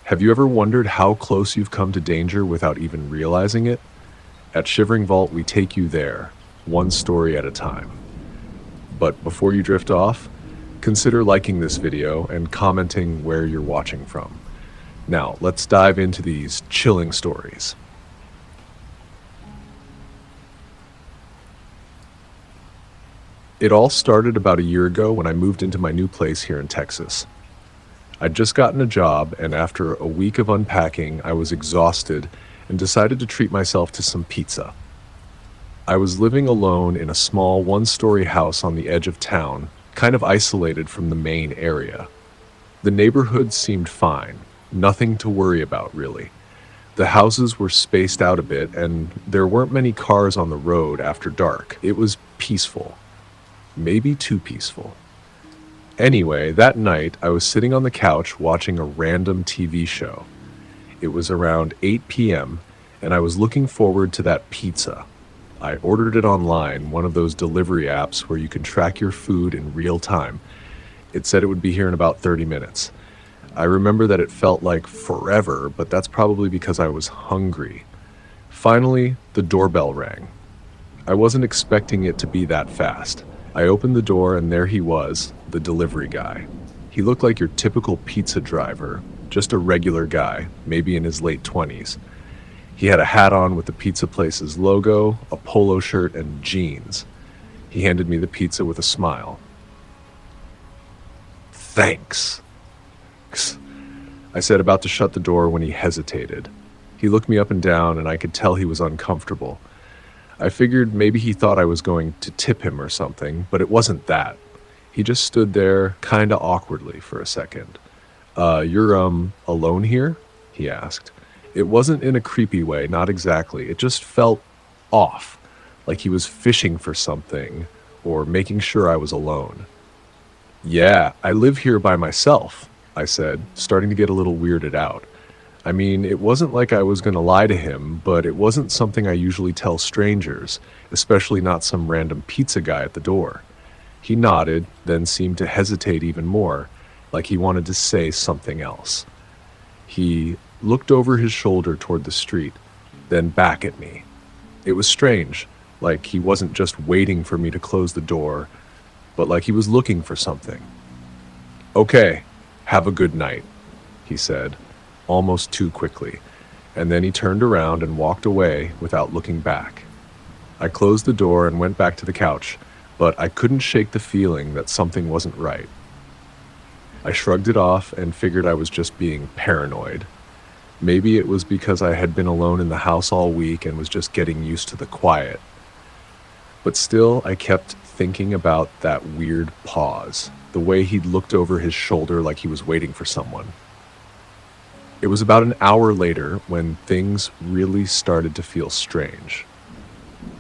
Have you ever wondered how close you've come to danger without even realizing it? At Shivering Vault, we take you there, one story at a time. But before you drift off, consider liking this video and commenting where you're watching from. Now, let's dive into these chilling stories. It all started about a year ago when I moved into my new place here in Texas. I'd just gotten a job, and after a week of unpacking, I was exhausted and decided to treat myself to some pizza. I was living alone in a small one-story house on the edge of town, kind of isolated from the main area. The neighborhood seemed fine, nothing to worry about really. The houses were spaced out a bit, and there weren't many cars on the road after dark. It was peaceful. Maybe too peaceful. Anyway, that night I was sitting on the couch watching a random TV show. It was around 8 p.m., and I was looking forward to that pizza. I ordered it online, one of those delivery apps where you can track your food in real time. It said it would be here in about 30 minutes. I remember that it felt like forever, but that's probably because I was hungry. Finally, the doorbell rang. I wasn't expecting it to be that fast. I opened the door and there he was, the delivery guy. He looked like your typical pizza driver, just a regular guy, maybe in his late 20s. He had a hat on with the pizza place's logo, a polo shirt, and jeans. He handed me the pizza with a smile. "Thanks," I said, about to shut the door when he hesitated. He looked me up and down and I could tell he was uncomfortable. I figured maybe he thought I was going to tip him or something, but it wasn't that. He just stood there kinda awkwardly for a second. You're alone here?" he asked. It wasn't in a creepy way, not exactly. It just felt off, like he was fishing for something or making sure I was alone. "Yeah, I live here by myself," I said, starting to get a little weirded out. I mean, it wasn't like I was going to lie to him, but it wasn't something I usually tell strangers, especially not some random pizza guy at the door. He nodded, then seemed to hesitate even more, like he wanted to say something else. He looked over his shoulder toward the street, then back at me. It was strange, like he wasn't just waiting for me to close the door, but like he was looking for something. "Okay, have a good night," he said, almost too quickly, and then he turned around and walked away without looking back. I closed the door and went back to the couch, but I couldn't shake the feeling that something wasn't right. I shrugged it off and figured I was just being paranoid. Maybe it was because I had been alone in the house all week and was just getting used to the quiet. But still, I kept thinking about that weird pause, the way he'd looked over his shoulder like he was waiting for someone. It was about an hour later when things really started to feel strange.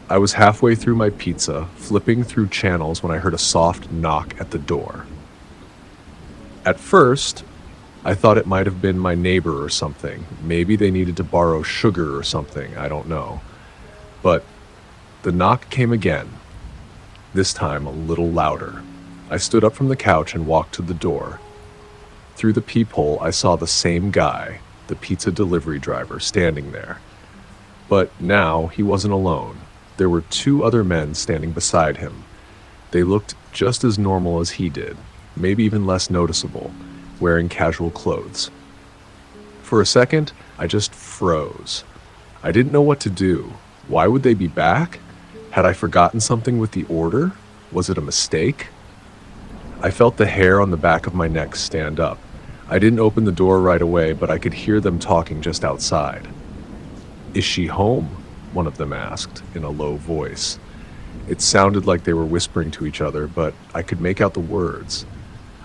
I was halfway through my pizza, flipping through channels when I heard a soft knock at the door. At first, I thought it might have been my neighbor or something. Maybe they needed to borrow sugar or something, I don't know. But the knock came again, this time a little louder. I stood up from the couch and walked to the door. Through the peephole, I saw the same guy, the pizza delivery driver, standing there. But now he wasn't alone. There were two other men standing beside him. They looked just as normal as he did, maybe even less noticeable, wearing casual clothes. For a second, I just froze. I didn't know what to do. Why would they be back? Had I forgotten something with the order? Was it a mistake? I felt the hair on the back of my neck stand up. I didn't open the door right away, but I could hear them talking just outside. "Is she home?" one of them asked in a low voice. It sounded like they were whispering to each other, but I could make out the words.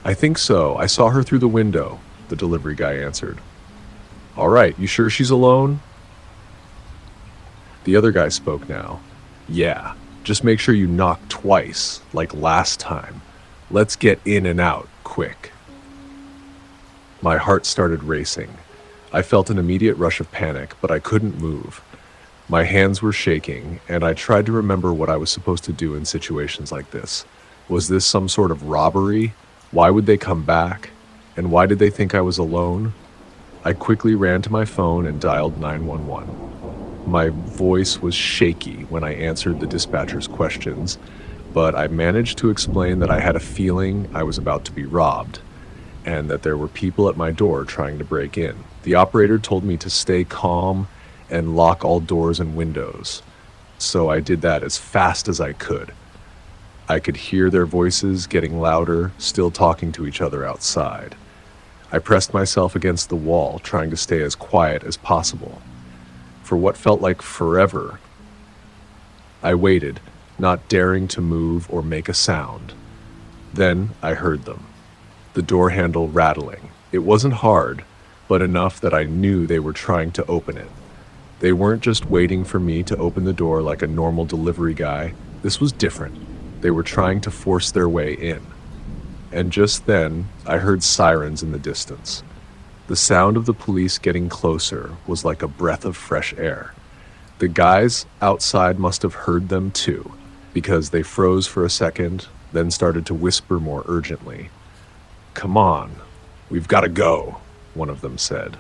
"I think so. I saw her through the window," the delivery guy answered. "All right, you sure she's alone?" The other guy spoke now. "Yeah, just make sure you knock twice, like last time. Let's get in and out, quick." My heart started racing. I felt an immediate rush of panic, but I couldn't move. My hands were shaking, and I tried to remember what I was supposed to do in situations like this. Was this some sort of robbery? Why would they come back? And why did they think I was alone? I quickly ran to my phone and dialed 911. My voice was shaky when I answered the dispatcher's questions, but I managed to explain that I had a feeling I was about to be robbed and that there were people at my door trying to break in. The operator told me to stay calm and lock all doors and windows, so I did that as fast as I could. I could hear their voices getting louder, still talking to each other outside. I pressed myself against the wall, trying to stay as quiet as possible. For what felt like forever, I waited, not daring to move or make a sound. Then I heard them, the door handle rattling. It wasn't hard, but enough that I knew they were trying to open it. They weren't just waiting for me to open the door like a normal delivery guy. This was different. They were trying to force their way in. And just then, I heard sirens in the distance. The sound of the police getting closer was like a breath of fresh air. The guys outside must have heard them too, because they froze for a second, then started to whisper more urgently. "Come on, we've got to go," one of them said.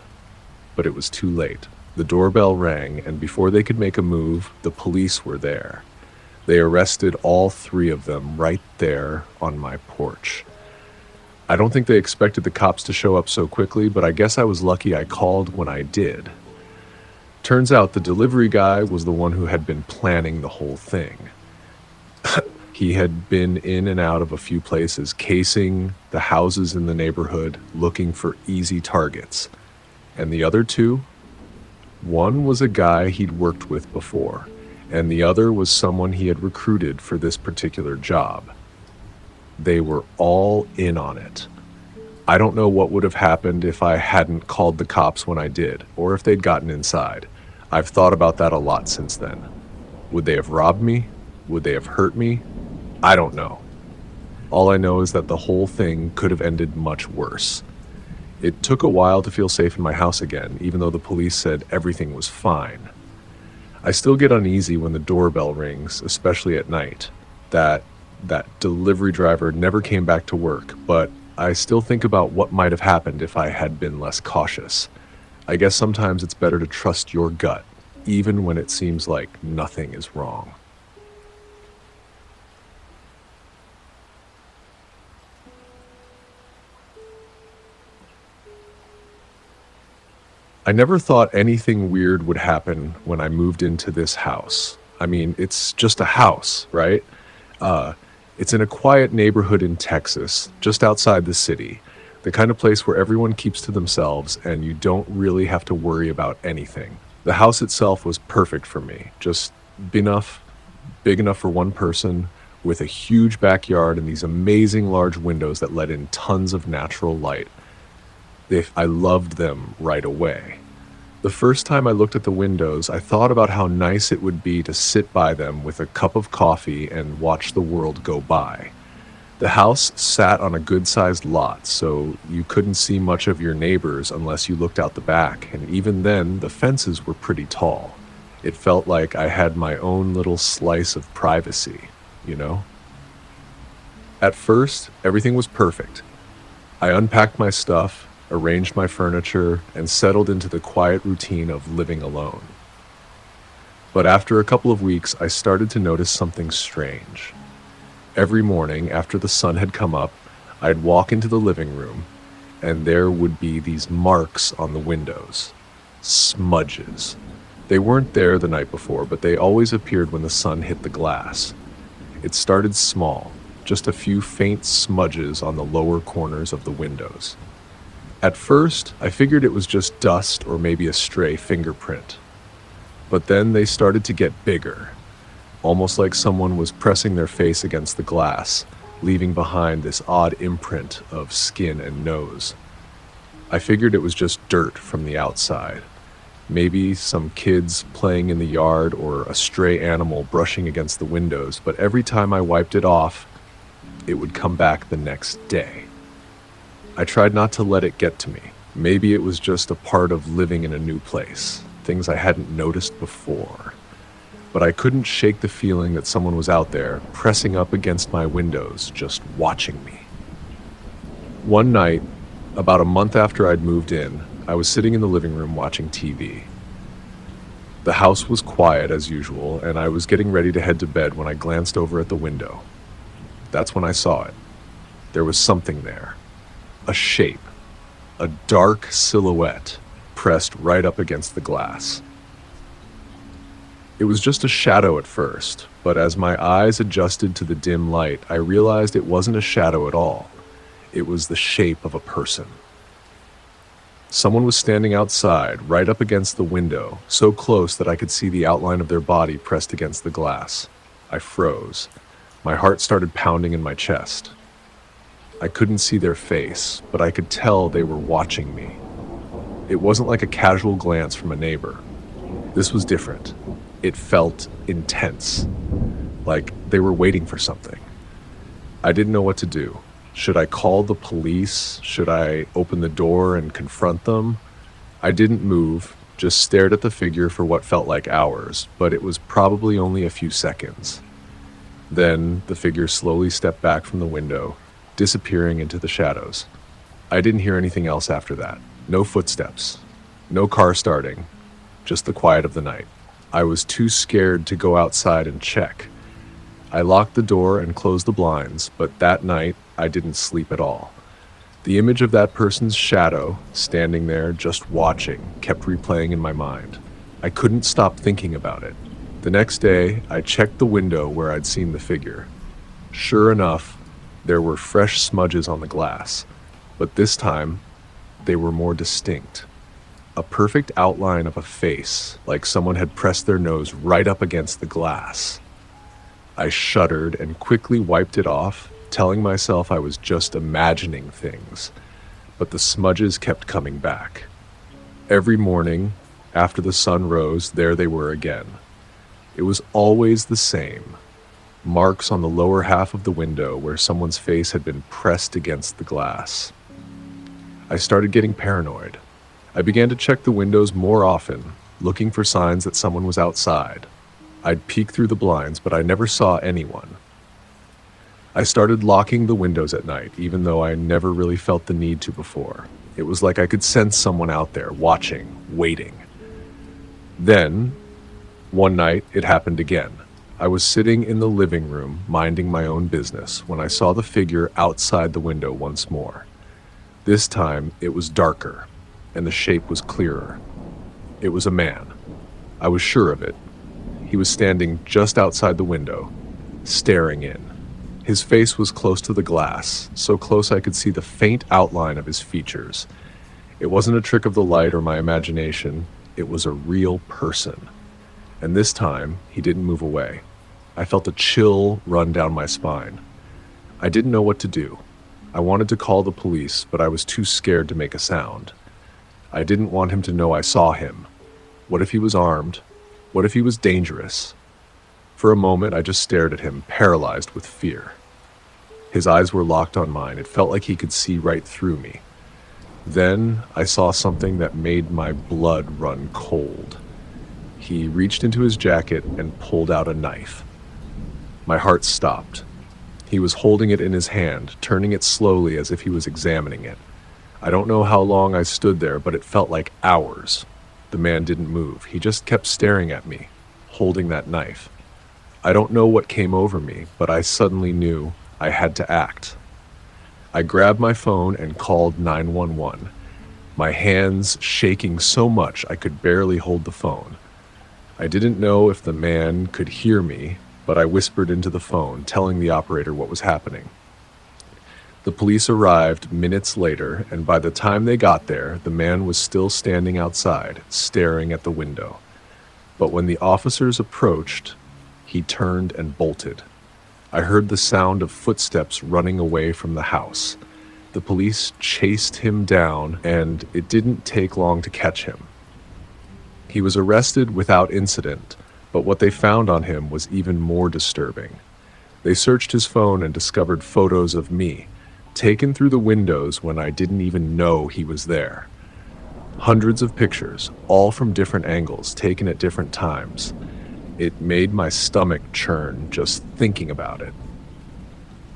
But it was too late. The doorbell rang, and before they could make a move, the police were there. They arrested all three of them right there on my porch. I don't think they expected the cops to show up so quickly, but I guess I was lucky I called when I did. Turns out the delivery guy was the one who had been planning the whole thing. He had been in and out of a few places, casing the houses in the neighborhood, looking for easy targets. And the other two? One was a guy he'd worked with before, and the other was someone he had recruited for this particular job. They were all in on it. I don't know what would have happened if I hadn't called the cops when I did, or if they'd gotten inside. I've thought about that a lot since then. Would they have robbed me? Would they have hurt me? I don't know. All I know is that the whole thing could have ended much worse. It took a while to feel safe in my house again, even though the police said everything was fine. I still get uneasy when the doorbell rings, especially at night. That delivery driver never came back to work, but I still think about what might have happened if I had been less cautious. I guess sometimes it's better to trust your gut, even when it seems like nothing is wrong. I never thought anything weird would happen when I moved into this house. I mean, it's just a house, right? It's in a quiet neighborhood in Texas, just outside the city. The kind of place where everyone keeps to themselves and you don't really have to worry about anything. The house itself was perfect for me, just big enough for one person, with a huge backyard and these amazing large windows that let in tons of natural light. I loved them right away. The first time I looked at the windows, I thought about how nice it would be to sit by them with a cup of coffee and watch the world go by. The house sat on a good-sized lot, so you couldn't see much of your neighbors unless you looked out the back, and even then, the fences were pretty tall. It felt like I had my own little slice of privacy, you know? At first, everything was perfect. I unpacked my stuff, arranged my furniture, and settled into the quiet routine of living alone. But after a couple of weeks, I started to notice something strange. Every morning after the sun had come up, I'd walk into the living room, and there would be these marks on the windows. Smudges. They weren't there the night before, but they always appeared when the sun hit the glass. It started small, just a few faint smudges on the lower corners of the windows. At first, I figured it was just dust or maybe a stray fingerprint. But then they started to get bigger, almost like someone was pressing their face against the glass, leaving behind this odd imprint of skin and nose. I figured it was just dirt from the outside. Maybe some kids playing in the yard or a stray animal brushing against the windows, but every time I wiped it off, it would come back the next day. I tried not to let it get to me. Maybe it was just a part of living in a new place, things I hadn't noticed before. But I couldn't shake the feeling that someone was out there, pressing up against my windows, just watching me. One night, about a month after I'd moved in, I was sitting in the living room watching TV. The house was quiet as usual, and I was getting ready to head to bed when I glanced over at the window. That's when I saw it. There was something there. A shape. A dark silhouette pressed right up against the glass. It was just a shadow at first, but as my eyes adjusted to the dim light, I realized it wasn't a shadow at all. It was the shape of a person. Someone was standing outside, right up against the window, so close that I could see the outline of their body pressed against the glass. I froze. My heart started pounding in my chest. I couldn't see their face, but I could tell they were watching me. It wasn't like a casual glance from a neighbor. This was different. It felt intense, like they were waiting for something. I didn't know what to do. Should I call the police? Should I open the door and confront them? I didn't move, just stared at the figure for what felt like hours, but it was probably only a few seconds. Then the figure slowly stepped back from the window, disappearing into the shadows. I didn't hear anything else after that. No footsteps, no car starting, just the quiet of the night. I was too scared to go outside and check. I locked the door and closed the blinds, but that night I didn't sleep at all. The image of that person's shadow, standing there just watching, kept replaying in my mind. I couldn't stop thinking about it. The next day, I checked the window where I'd seen the figure. Sure enough, there were fresh smudges on the glass, but this time, they were more distinct. A perfect outline of a face, like someone had pressed their nose right up against the glass. I shuddered and quickly wiped it off, telling myself I was just imagining things, but the smudges kept coming back. Every morning, after the sun rose, there they were again. It was always the same. Marks on the lower half of the window where someone's face had been pressed against the glass. I started getting paranoid. I began to check the windows more often, looking for signs that someone was outside. I'd peek through the blinds, but I never saw anyone. I started locking the windows at night, even though I never really felt the need to before. It was like I could sense someone out there, watching, waiting. Then, one night, it happened again. I was sitting in the living room, minding my own business, when I saw the figure outside the window once more. This time, it was darker, and the shape was clearer. It was a man. I was sure of it. He was standing just outside the window, staring in. His face was close to the glass, so close I could see the faint outline of his features. It wasn't a trick of the light or my imagination. It was a real person. And this time, he didn't move away. I felt a chill run down my spine. I didn't know what to do. I wanted to call the police, but I was too scared to make a sound. I didn't want him to know I saw him. What if he was armed? What if he was dangerous? For a moment, I just stared at him, paralyzed with fear. His eyes were locked on mine. It felt like he could see right through me. Then I saw something that made my blood run cold. He reached into his jacket and pulled out a knife. My heart stopped. He was holding it in his hand, turning it slowly as if he was examining it. I don't know how long I stood there, but it felt like hours. The man didn't move. He just kept staring at me, holding that knife. I don't know what came over me, but I suddenly knew I had to act. I grabbed my phone and called 911, my hands shaking so much I could barely hold the phone. I didn't know if the man could hear me, but I whispered into the phone, telling the operator what was happening. The police arrived minutes later, and by the time they got there, the man was still standing outside, staring at the window. But when the officers approached, he turned and bolted. I heard the sound of footsteps running away from the house. The police chased him down, and it didn't take long to catch him. He was arrested without incident, but what they found on him was even more disturbing. They searched his phone and discovered photos of me, taken through the windows when I didn't even know he was there. Hundreds of pictures, all from different angles, taken at different times. It made my stomach churn just thinking about it.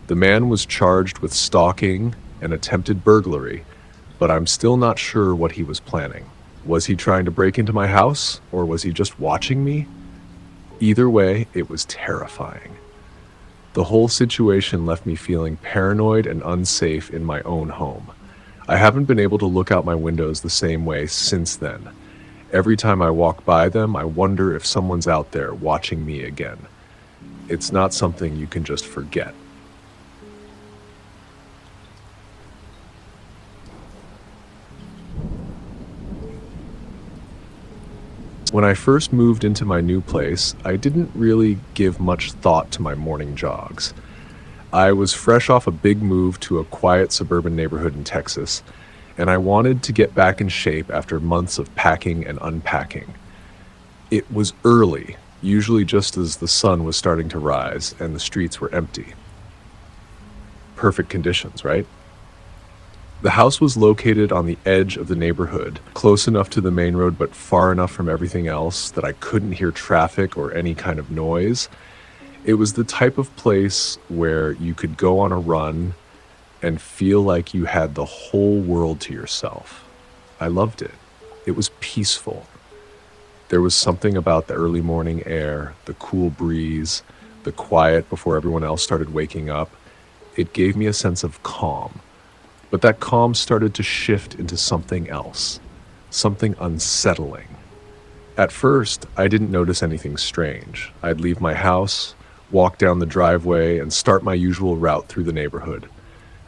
The man was charged with stalking and attempted burglary, but I'm still not sure what he was planning. Was he trying to break into my house, or was he just watching me? Either way, it was terrifying. The whole situation left me feeling paranoid and unsafe in my own home. I haven't been able to look out my windows the same way since then. Every time I walk by them, I wonder if someone's out there watching me again. It's not something you can just forget. When I first moved into my new place, I didn't really give much thought to my morning jogs. I was fresh off a big move to a quiet suburban neighborhood in Texas, and I wanted to get back in shape after months of packing and unpacking. It was early, usually just as the sun was starting to rise and the streets were empty. Perfect conditions, right? The house was located on the edge of the neighborhood, close enough to the main road but far enough from everything else that I couldn't hear traffic or any kind of noise. It was the type of place where you could go on a run and feel like you had the whole world to yourself. I loved it. It was peaceful. There was something about the early morning air, the cool breeze, the quiet before everyone else started waking up. It gave me a sense of calm. But that calm started to shift into something else, something unsettling. At first, I didn't notice anything strange. I'd leave my house, walk down the driveway, and start my usual route through the neighborhood.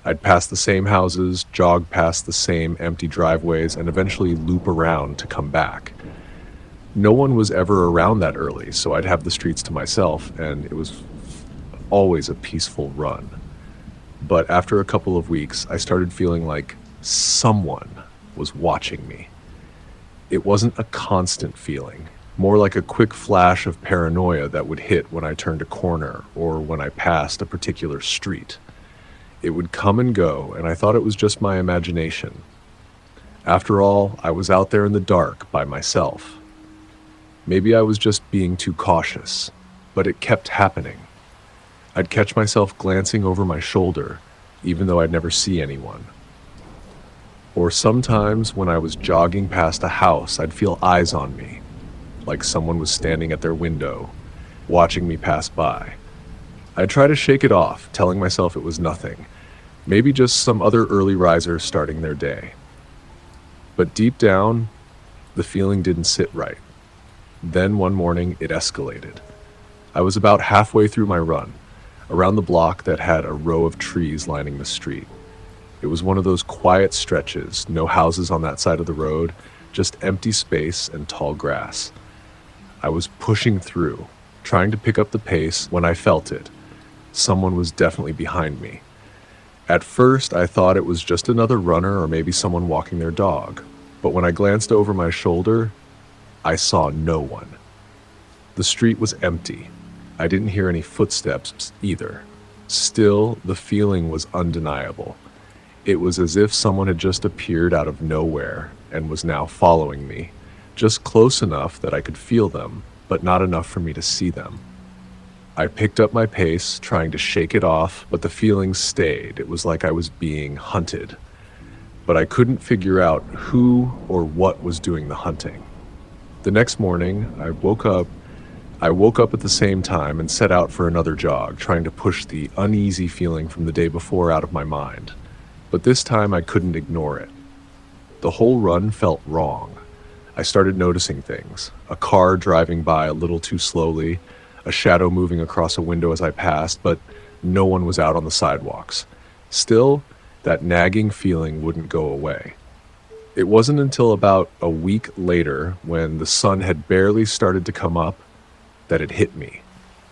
I'd pass the same houses, jog past the same empty driveways, and eventually loop around to come back. No one was ever around that early, so I'd have the streets to myself, and it was always a peaceful run. But after a couple of weeks, I started feeling like someone was watching me. It wasn't a constant feeling, more like a quick flash of paranoia that would hit when I turned a corner or when I passed a particular street. It would come and go, and I thought it was just my imagination. After all, I was out there in the dark by myself. Maybe I was just being too cautious, but it kept happening. I'd catch myself glancing over my shoulder, even though I'd never see anyone. Or sometimes when I was jogging past a house, I'd feel eyes on me, like someone was standing at their window, watching me pass by. I'd try to shake it off, telling myself it was nothing, maybe just some other early riser starting their day. But deep down, the feeling didn't sit right. Then one morning, it escalated. I was about halfway through my run, around the block that had a row of trees lining the street. It was one of those quiet stretches, no houses on that side of the road, just empty space and tall grass. I was pushing through, trying to pick up the pace when I felt it. Someone was definitely behind me. At first, I thought it was just another runner or maybe someone walking their dog. But when I glanced over my shoulder, I saw no one. The street was empty. I didn't hear any footsteps either. Still, the feeling was undeniable. It was as if someone had just appeared out of nowhere and was now following me, just close enough that I could feel them, but not enough for me to see them. I picked up my pace, trying to shake it off, but the feeling stayed. It was like I was being hunted. But I couldn't figure out who or what was doing the hunting. The next morning, I woke up at the same time and set out for another jog, trying to push the uneasy feeling from the day before out of my mind. But this time I couldn't ignore it. The whole run felt wrong. I started noticing things. A car driving by a little too slowly, a shadow moving across a window as I passed, but no one was out on the sidewalks. Still, that nagging feeling wouldn't go away. It wasn't until about a week later, when the sun had barely started to come up, that it hit me.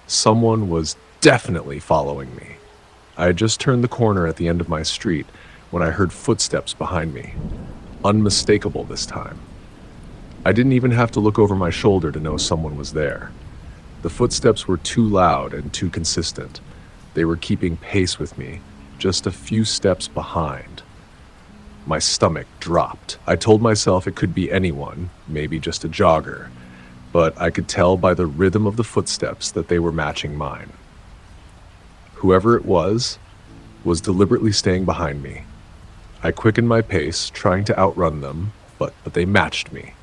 Someone was definitely following me. I had just turned the corner at the end of my street when I heard footsteps behind me. Unmistakable this time. I didn't even have to look over my shoulder to know someone was there. The footsteps were too loud and too consistent. They were keeping pace with me, just a few steps behind. My stomach dropped. I told myself it could be anyone, maybe just a jogger, but I could tell by the rhythm of the footsteps that they were matching mine. Whoever it was deliberately staying behind me. I quickened my pace, trying to outrun them, but they matched me.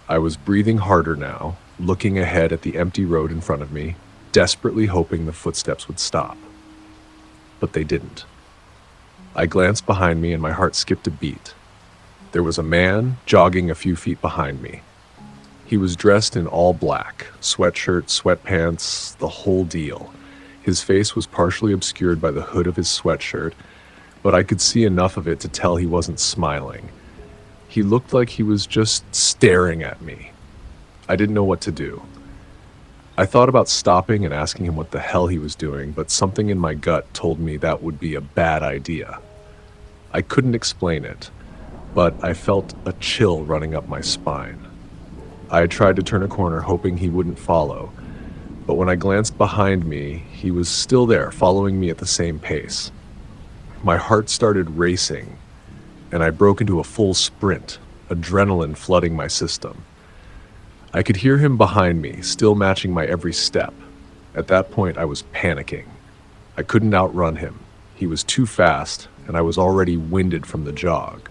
I was breathing harder now, looking ahead at the empty road in front of me, desperately hoping the footsteps would stop. But they didn't. I glanced behind me and my heart skipped a beat. There was a man jogging a few feet behind me. He was dressed in all black, sweatshirt, sweatpants, the whole deal. His face was partially obscured by the hood of his sweatshirt, but I could see enough of it to tell he wasn't smiling. He looked like he was just staring at me. I didn't know what to do. I thought about stopping and asking him what the hell he was doing, but something in my gut told me that would be a bad idea. I couldn't explain it, but I felt a chill running up my spine. I had tried to turn a corner hoping he wouldn't follow, but when I glanced behind me, he was still there, following me at the same pace. My heart started racing, and I broke into a full sprint, adrenaline flooding my system. I could hear him behind me, still matching my every step. At that point, I was panicking. I couldn't outrun him. He was too fast, and I was already winded from the jog.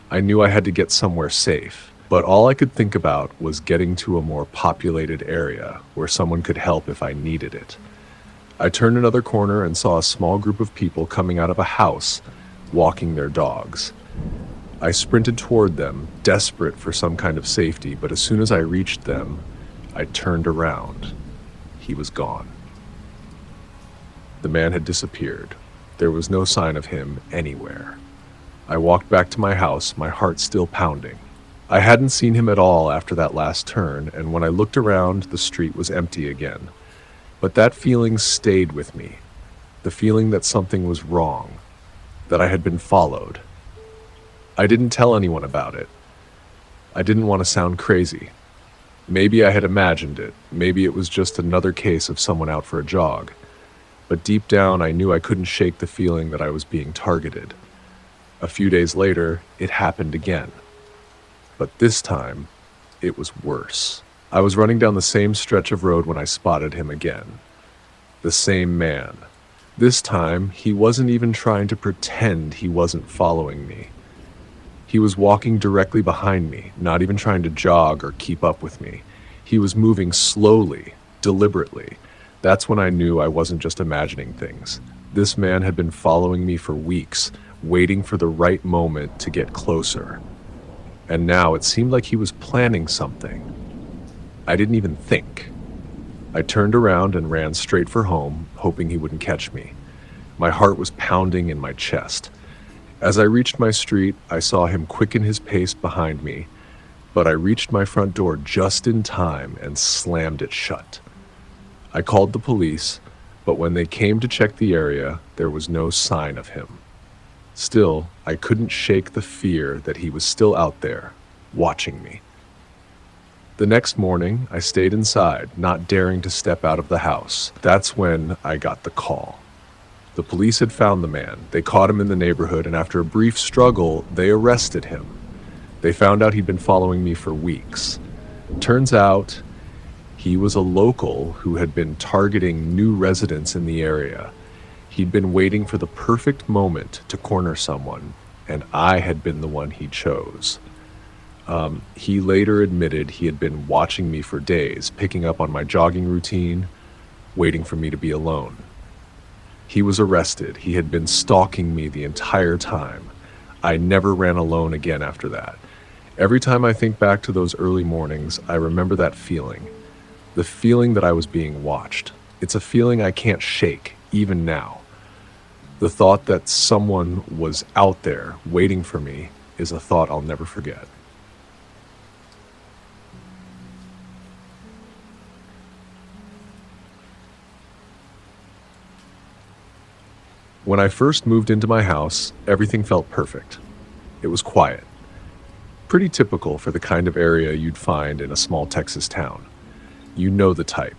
I knew I had to get somewhere safe, but all I could think about was getting to a more populated area where someone could help if I needed it. I turned another corner and saw a small group of people coming out of a house, walking their dogs. I sprinted toward them, desperate for some kind of safety, but as soon as I reached them, I turned around. He was gone. The man had disappeared. There was no sign of him anywhere. I walked back to my house, my heart still pounding. I hadn't seen him at all after that last turn, and when I looked around, the street was empty again. But that feeling stayed with me. The feeling that something was wrong, that I had been followed. I didn't tell anyone about it. I didn't want to sound crazy. Maybe I had imagined it. Maybe it was just another case of someone out for a jog. But deep down, I knew I couldn't shake the feeling that I was being targeted. A few days later, it happened again. But this time, it was worse. I was running down the same stretch of road when I spotted him again. The same man. This time, he wasn't even trying to pretend he wasn't following me. He was walking directly behind me, not even trying to jog or keep up with me. He was moving slowly, deliberately. That's when I knew I wasn't just imagining things. This man had been following me for weeks, waiting for the right moment to get closer. And now it seemed like he was planning something. I didn't even think. I turned around and ran straight for home, hoping he wouldn't catch me. My heart was pounding in my chest. As I reached my street, I saw him quicken his pace behind me, but I reached my front door just in time and slammed it shut. I called the police, but when they came to check the area, there was no sign of him. Still, I couldn't shake the fear that he was still out there, watching me. The next morning, I stayed inside, not daring to step out of the house. That's when I got the call. The police had found the man. They caught him in the neighborhood, and after a brief struggle, they arrested him. They found out he'd been following me for weeks. Turns out, he was a local who had been targeting new residents in the area. He'd been waiting for the perfect moment to corner someone, and I had been the one he chose. He later admitted he had been watching me for days, picking up on my jogging routine, waiting for me to be alone. He was arrested. He had been stalking me the entire time. I never ran alone again after that. Every time I think back to those early mornings, I remember that feeling. The feeling that I was being watched. It's a feeling I can't shake, even now. The thought that someone was out there waiting for me is a thought I'll never forget. When I first moved into my house, everything felt perfect. It was quiet. Pretty typical for the kind of area you'd find in a small Texas town. You know the type.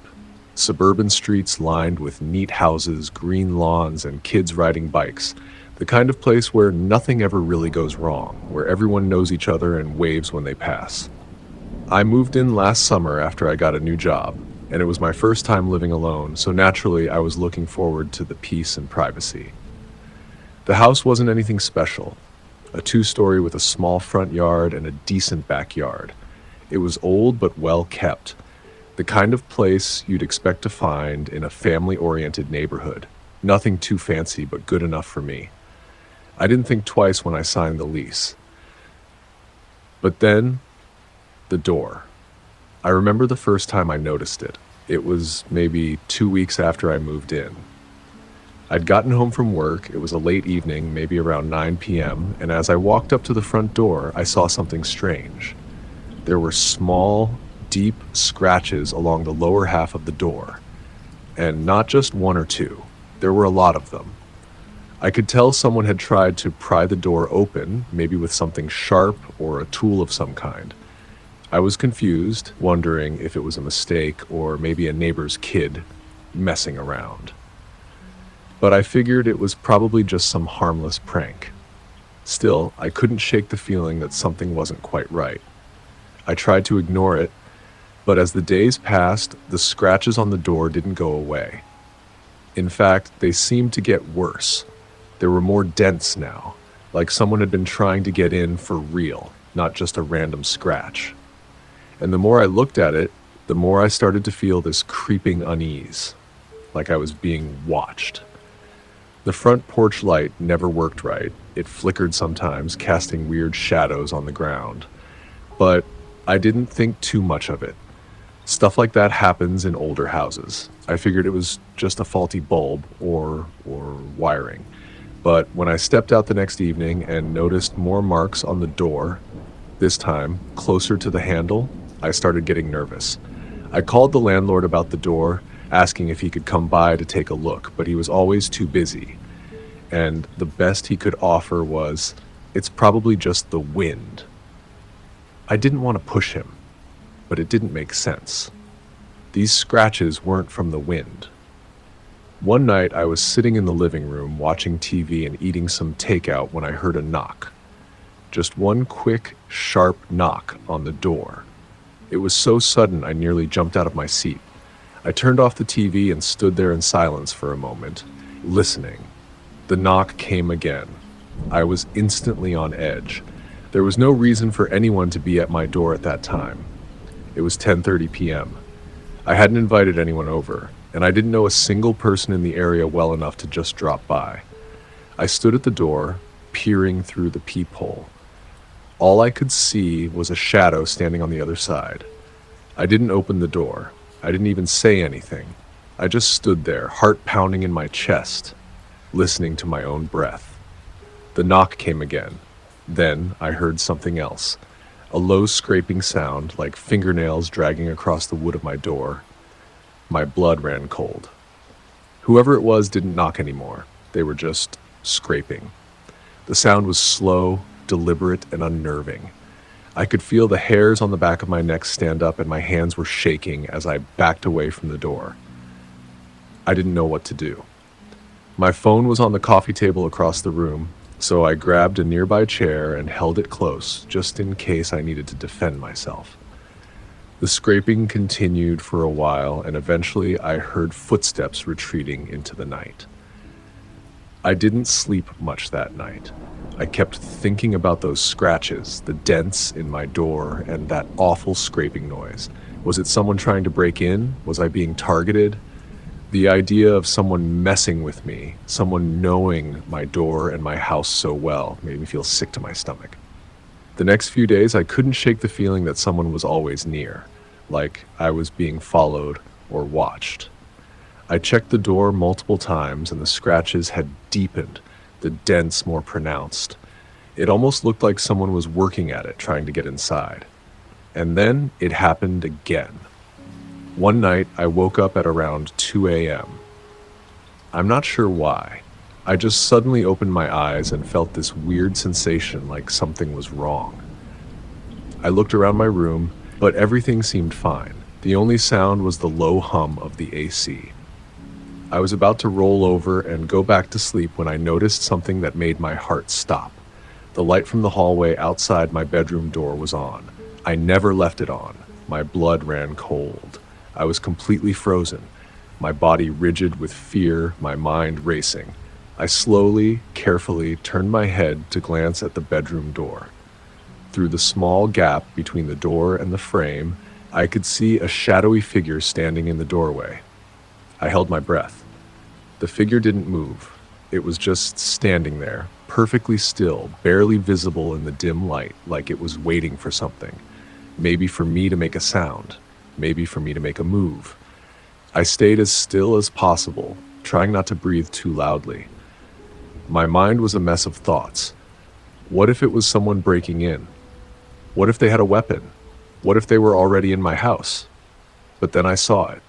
Suburban streets lined with neat houses, green lawns, and kids riding bikes. The kind of place where nothing ever really goes wrong, where everyone knows each other and waves when they pass. I moved in last summer after I got a new job, and it was my first time living alone, so naturally I was looking forward to the peace and privacy. The house wasn't anything special. a two-story with a small front yard and a decent backyard. It was old but well kept, the kind of place you'd expect to find in a family-oriented neighborhood. Nothing too fancy, but good enough for me. I didn't think twice when I signed the lease. But then, the door. I remember the first time I noticed it. It was maybe 2 weeks after I moved in. I'd gotten home from work, it was a late evening, maybe around 9 p.m., and as I walked up to the front door, I saw something strange. There were small, deep scratches along the lower half of the door. And not just one or two. There were a lot of them. I could tell someone had tried to pry the door open, maybe with something sharp or a tool of some kind. I was confused, wondering if it was a mistake or maybe a neighbor's kid messing around. But I figured it was probably just some harmless prank. Still, I couldn't shake the feeling that something wasn't quite right. I tried to ignore it, but as the days passed, the scratches on the door didn't go away. In fact, they seemed to get worse. They were more dense now, like someone had been trying to get in for real, not just a random scratch. And the more I looked at it, the more I started to feel this creeping unease, like I was being watched. The front porch light never worked right. It flickered sometimes, casting weird shadows on the ground. But I didn't think too much of it. Stuff like that happens in older houses. I figured it was just a faulty bulb or wiring. But when I stepped out the next evening and noticed more marks on the door, this time closer to the handle, I started getting nervous. I called the landlord about the door, asking if he could come by to take a look, but he was always too busy. And the best he could offer was, "It's probably just the wind." I didn't want to push him, but it didn't make sense. These scratches weren't from the wind. One night I was sitting in the living room watching TV and eating some takeout when I heard a knock. Just one quick, sharp knock on the door. It was so sudden I nearly jumped out of my seat. I turned off the TV and stood there in silence for a moment, listening. The knock came again. I was instantly on edge. There was no reason for anyone to be at my door at that time. It was 10:30 p.m. I hadn't invited anyone over, and I didn't know a single person in the area well enough to just drop by. I stood at the door, peering through the peephole. All I could see was a shadow standing on the other side. I didn't open the door. I didn't even say anything. I just stood there, heart pounding in my chest, listening to my own breath. The knock came again. Then I heard something else. A low scraping sound, like fingernails dragging across the wood of my door. My blood ran cold. Whoever it was didn't knock anymore. They were just scraping. The sound was slow, deliberate, and unnerving. I could feel the hairs on the back of my neck stand up and my hands were shaking as I backed away from the door. I didn't know what to do. My phone was on the coffee table across the room, so I grabbed a nearby chair and held it close, just in case I needed to defend myself. The scraping continued for a while, and eventually I heard footsteps retreating into the night. I didn't sleep much that night. I kept thinking about those scratches, the dents in my door, and that awful scraping noise. Was it someone trying to break in? Was I being targeted? The idea of someone messing with me, someone knowing my door and my house so well, made me feel sick to my stomach. The next few days, I couldn't shake the feeling that someone was always near, like I was being followed or watched. I checked the door multiple times, and the scratches had deepened, the dents more pronounced. It almost looked like someone was working at it, trying to get inside. And then it happened again. One night, I woke up at around 2 a.m. I'm not sure why. I just suddenly opened my eyes and felt this weird sensation like something was wrong. I looked around my room, but everything seemed fine. The only sound was the low hum of the AC. I was about to roll over and go back to sleep when I noticed something that made my heart stop. The light from the hallway outside my bedroom door was on. I never left it on. My blood ran cold. I was completely frozen, my body rigid with fear, my mind racing. I slowly, carefully turned my head to glance at the bedroom door. Through the small gap between the door and the frame, I could see a shadowy figure standing in the doorway. I held my breath. The figure didn't move. It was just standing there, perfectly still, barely visible in the dim light, like it was waiting for something. Maybe for me to make a sound. Maybe for me to make a move. I stayed as still as possible, trying not to breathe too loudly. My mind was a mess of thoughts. What if it was someone breaking in? What if they had a weapon? What if they were already in my house? But then I saw it.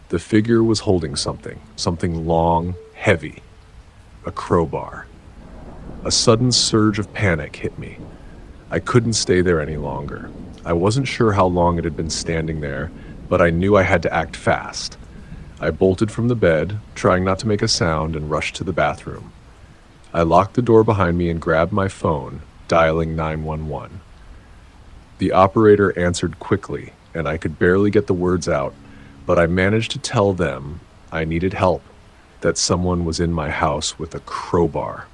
The figure was holding something long, heavy. A crowbar. A sudden surge of panic hit me. I couldn't stay there any longer. I wasn't sure how long it had been standing there, but I knew I had to act fast. I bolted from the bed, trying not to make a sound, and rushed to the bathroom. I locked the door behind me and grabbed my phone, dialing 911. The operator answered quickly, and I could barely get the words out, but I managed to tell them I needed help, that someone was in my house with a crowbar.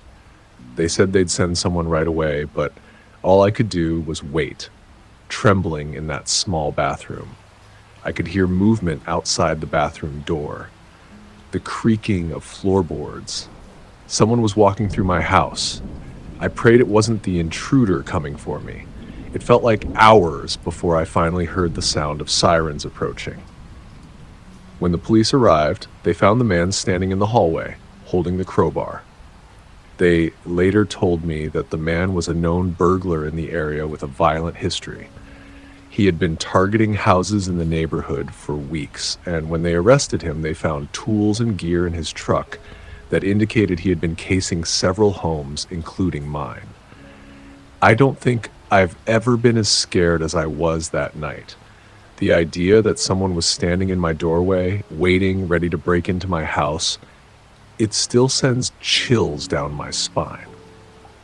They said they'd send someone right away, but all I could do was wait, trembling in that small bathroom. I could hear movement outside the bathroom door, the creaking of floorboards. Someone was walking through my house. I prayed it wasn't the intruder coming for me. It felt like hours before I finally heard the sound of sirens approaching. When the police arrived, they found the man standing in the hallway, holding the crowbar. They later told me that the man was a known burglar in the area with a violent history. He had been targeting houses in the neighborhood for weeks, and when they arrested him, they found tools and gear in his truck that indicated he had been casing several homes, including mine. I don't think I've ever been as scared as I was that night. The idea that someone was standing in my doorway, waiting, ready to break into my house, it still sends chills down my spine.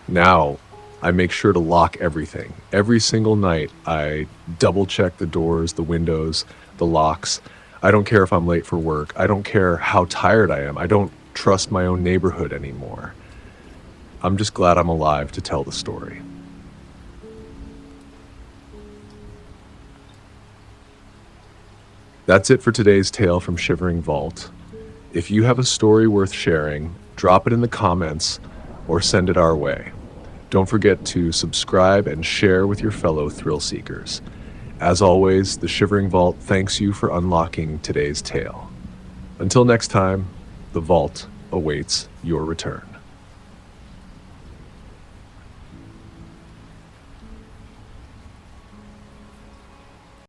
Now, I make sure to lock everything. Every single night, I double-check the doors, the windows, the locks. I don't care if I'm late for work. I don't care how tired I am. I don't trust my own neighborhood anymore. I'm just glad I'm alive to tell the story. That's it for today's tale from Shivering Vault. If you have a story worth sharing, drop it in the comments or send it our way. Don't forget to subscribe and share with your fellow thrill seekers. As always, the Shivering Vault thanks you for unlocking today's tale. Until next time, the vault awaits your return.